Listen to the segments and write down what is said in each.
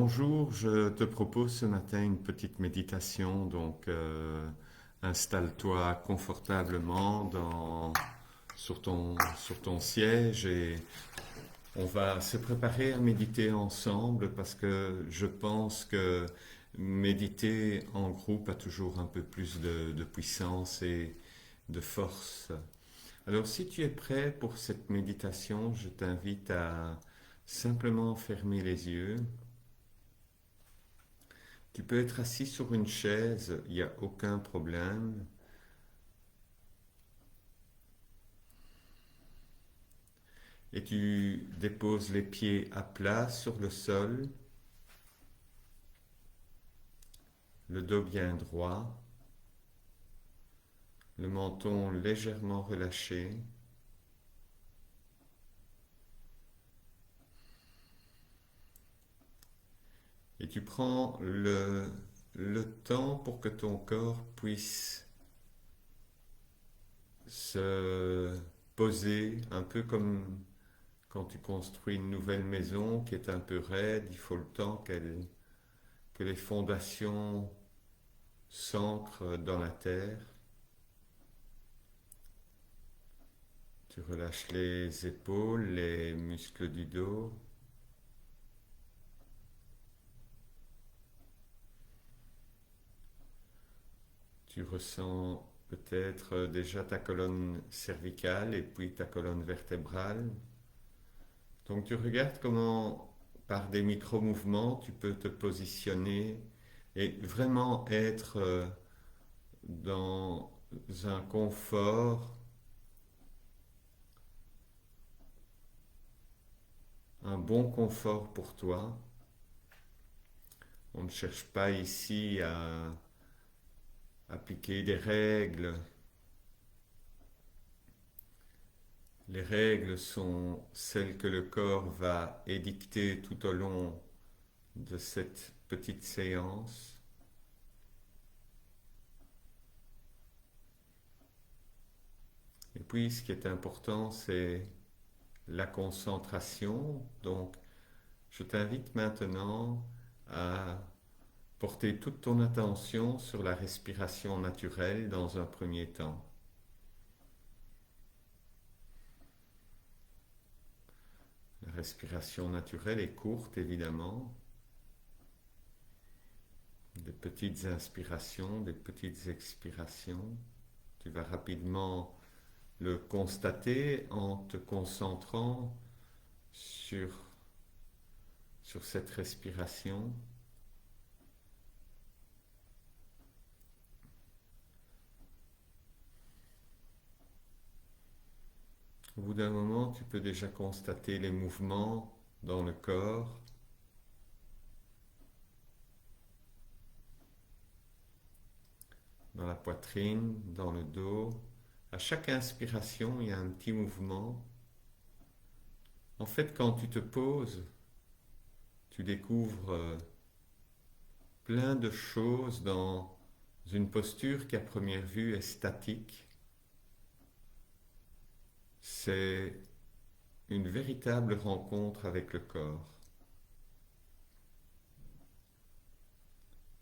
Bonjour, je te propose ce matin une petite méditation. Installe-toi confortablement sur ton siège et on va se préparer à méditer ensemble parce que je pense que méditer en groupe a toujours un peu plus de puissance et de force. Alors, si tu es prêt pour cette méditation, je t'invite à simplement fermer les yeux. Tu peux être assis sur une chaise, il n'y a aucun problème. Et tu déposes les pieds à plat sur le sol, le dos bien droit, le menton légèrement relâché. Et tu prends le temps pour que ton corps puisse se poser un peu comme quand tu construis une nouvelle maison qui est un peu raide. Il faut le temps que les fondations s'ancrent dans la terre. Tu relâches les épaules, les muscles du dos. Tu ressens peut-être déjà ta colonne cervicale et puis ta colonne vertébrale. Donc tu regardes comment, par des micro-mouvements, tu peux te positionner et vraiment être dans un confort, un bon confort pour toi. On ne cherche pas ici à appliquer des règles. Les règles sont celles que le corps va édicter tout au long de cette petite séance. Et puis, ce qui est important, c'est la concentration. Donc, je t'invite maintenant à porter toute ton attention sur la respiration naturelle dans un premier temps. La respiration naturelle est courte, évidemment. Des petites inspirations, des petites expirations. Tu vas rapidement le constater en te concentrant sur, sur cette respiration. Au bout d'un moment, tu peux déjà constater les mouvements dans le corps, dans la poitrine, dans le dos. À chaque inspiration, il y a un petit mouvement. En fait, quand tu te poses, tu découvres plein de choses dans une posture qui à première vue est statique. C'est une véritable rencontre avec le corps.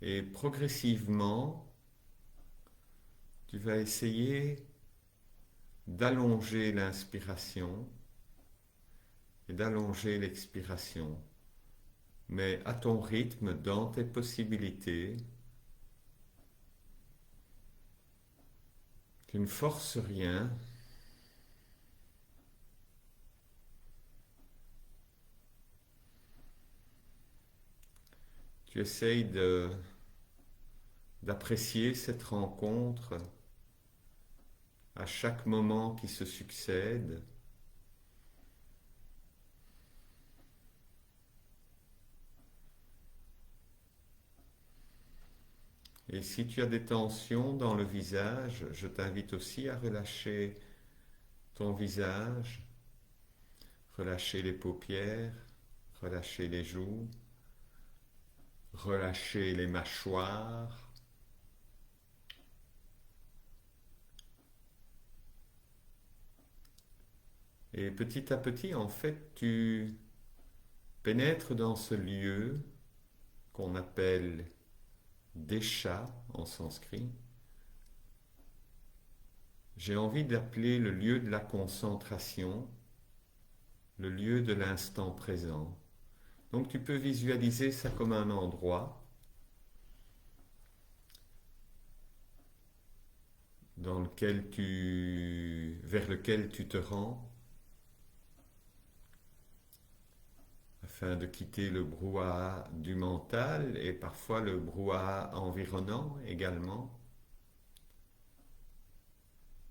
Et progressivement, tu vas essayer d'allonger l'inspiration et d'allonger l'expiration, mais à ton rythme, dans tes possibilités. Tu ne forces rien. Tu essayes d'apprécier cette rencontre à chaque moment qui se succède. Et si tu as des tensions dans le visage, je t'invite aussi à relâcher ton visage, relâcher les paupières, relâcher les joues, relâcher les mâchoires. Et petit à petit, en fait, tu pénètres dans ce lieu qu'on appelle Desha en sanskrit, j'ai envie d'appeler le lieu de la concentration, le lieu de l'instant présent. Donc tu peux visualiser ça comme un endroit vers lequel tu te rends afin de quitter le brouhaha du mental et parfois le brouhaha environnant également.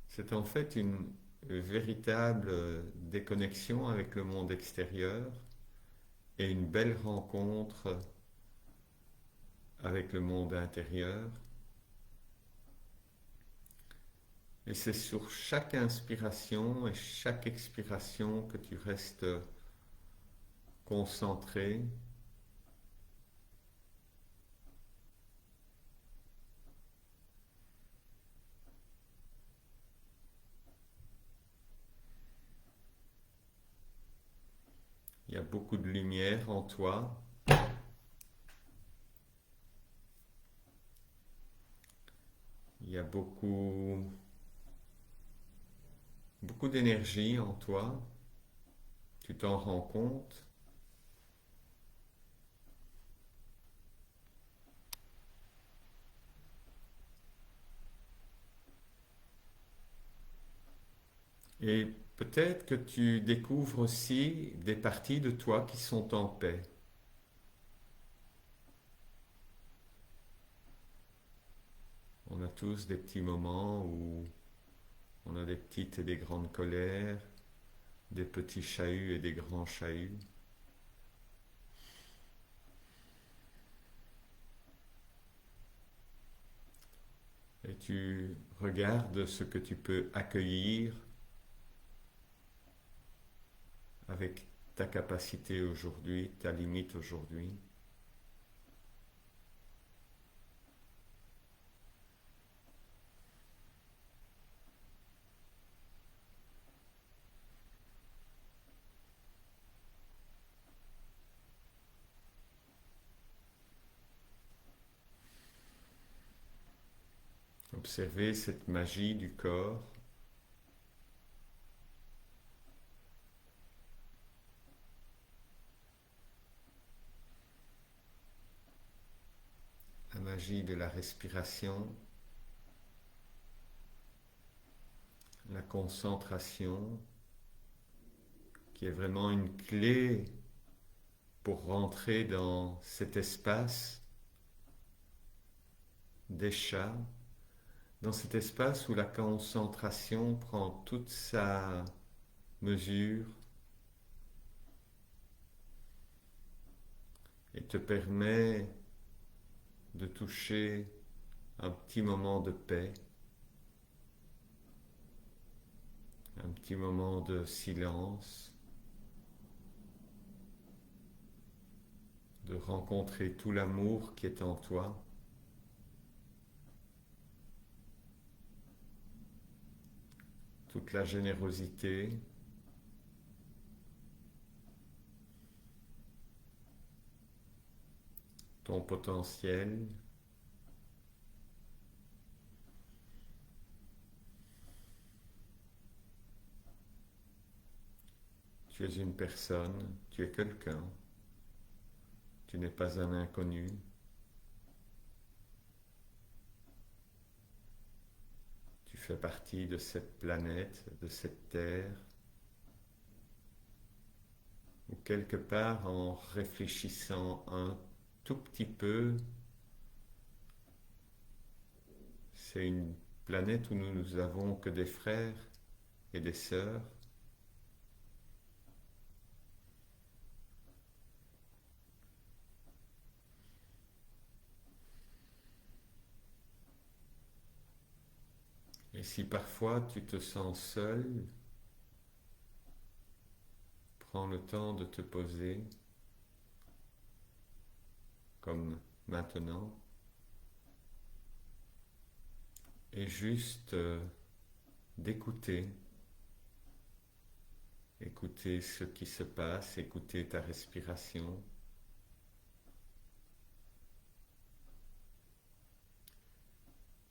C'est en fait une véritable déconnexion avec le monde extérieur et une belle rencontre avec le monde intérieur. Et c'est sur chaque inspiration et chaque expiration que tu restes concentré. Il y a beaucoup de lumière en toi. Il y a beaucoup d'énergie en toi. Tu t'en rends compte. Et peut-être que tu découvres aussi des parties de toi qui sont en paix. On a tous des petits moments où on a des petites et des grandes colères, des petits chahuts et des grands chahuts. Et tu regardes ce que tu peux accueillir avec ta capacité aujourd'hui, ta limite aujourd'hui. Observez cette magie du corps. La magie de la respiration, la concentration, qui est vraiment une clé pour rentrer dans cet espace d'échat, dans cet espace où la concentration prend toute sa mesure et te permet de toucher un petit moment de paix, un petit moment de silence, de rencontrer tout l'amour qui est en toi. Toute la générosité, ton potentiel. Tu es une personne, tu es quelqu'un, tu n'es pas un inconnu. Tu fais partie de cette planète, de cette terre, où quelque part en réfléchissant un tout petit peu, c'est une planète où nous avons que des frères et des sœurs. Et si parfois tu te sens seul, prends le temps de te poser, comme maintenant, et juste d'écouter, écouter ce qui se passe, écouter ta respiration.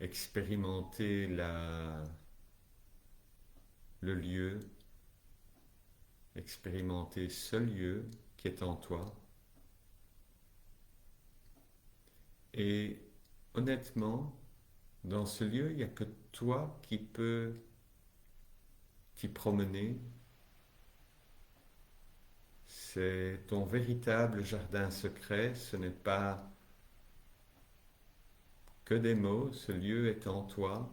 expérimenter le lieu, expérimenter ce lieu qui est en toi. Et honnêtement, dans ce lieu, il n'y a que toi qui peux t'y promener. C'est ton véritable jardin secret, ce n'est pas que des mots, ce lieu est en toi.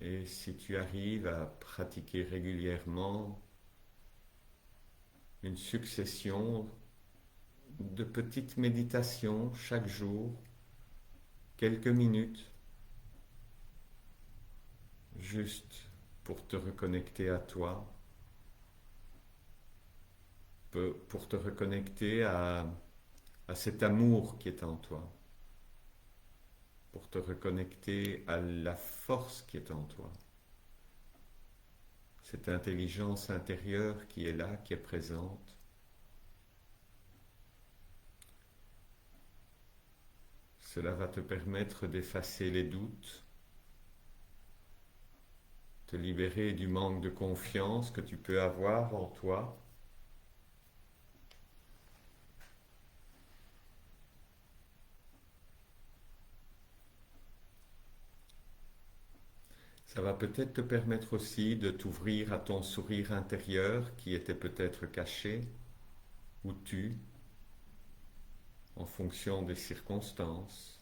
Et si tu arrives à pratiquer régulièrement une succession de petites méditations chaque jour, quelques minutes, juste pour te reconnecter à toi, pour te reconnecter à cet amour qui est en toi, pour te reconnecter à la force qui est en toi, cette intelligence intérieure qui est là, qui est présente. Cela va te permettre d'effacer les doutes, te libérer du manque de confiance que tu peux avoir en toi. Ça va peut-être te permettre aussi de t'ouvrir à ton sourire intérieur qui était peut-être caché ou tu, en fonction des circonstances.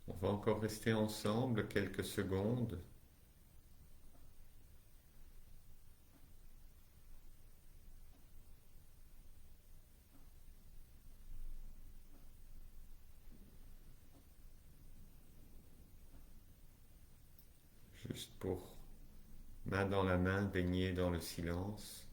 On va encore rester ensemble quelques secondes. Juste pour, main dans la main, baigner dans le silence.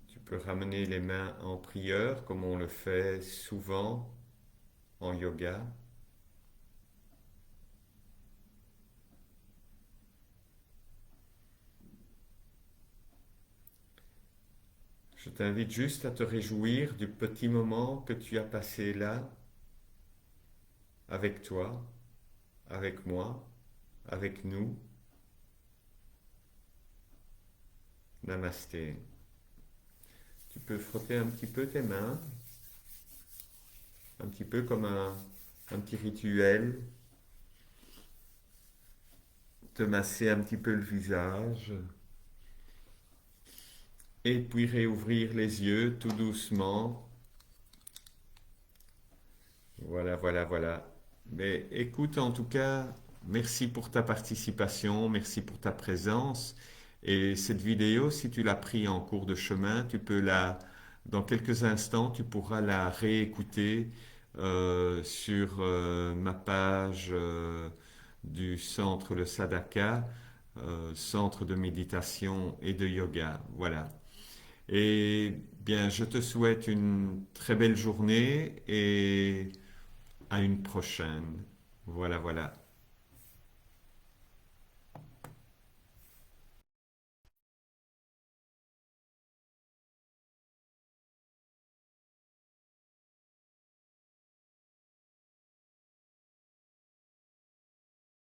Tu peux ramener les mains en prière comme on le fait souvent en yoga. Je t'invite juste à te réjouir du petit moment que tu as passé là, avec toi, avec moi, avec nous. Namasté. Tu peux frotter un petit peu tes mains, un petit peu comme un petit rituel, te masser un petit peu le visage, et puis réouvrir les yeux tout doucement. Voilà, voilà, voilà. Mais écoute, en tout cas, merci pour ta participation, merci pour ta présence. Et cette vidéo, si tu l'as pris en cours de chemin, dans quelques instants, tu pourras la réécouter sur ma page du centre Le Sadaka, centre de méditation et de yoga. Voilà. Et bien, je te souhaite une très belle journée et à une prochaine. Voilà, voilà.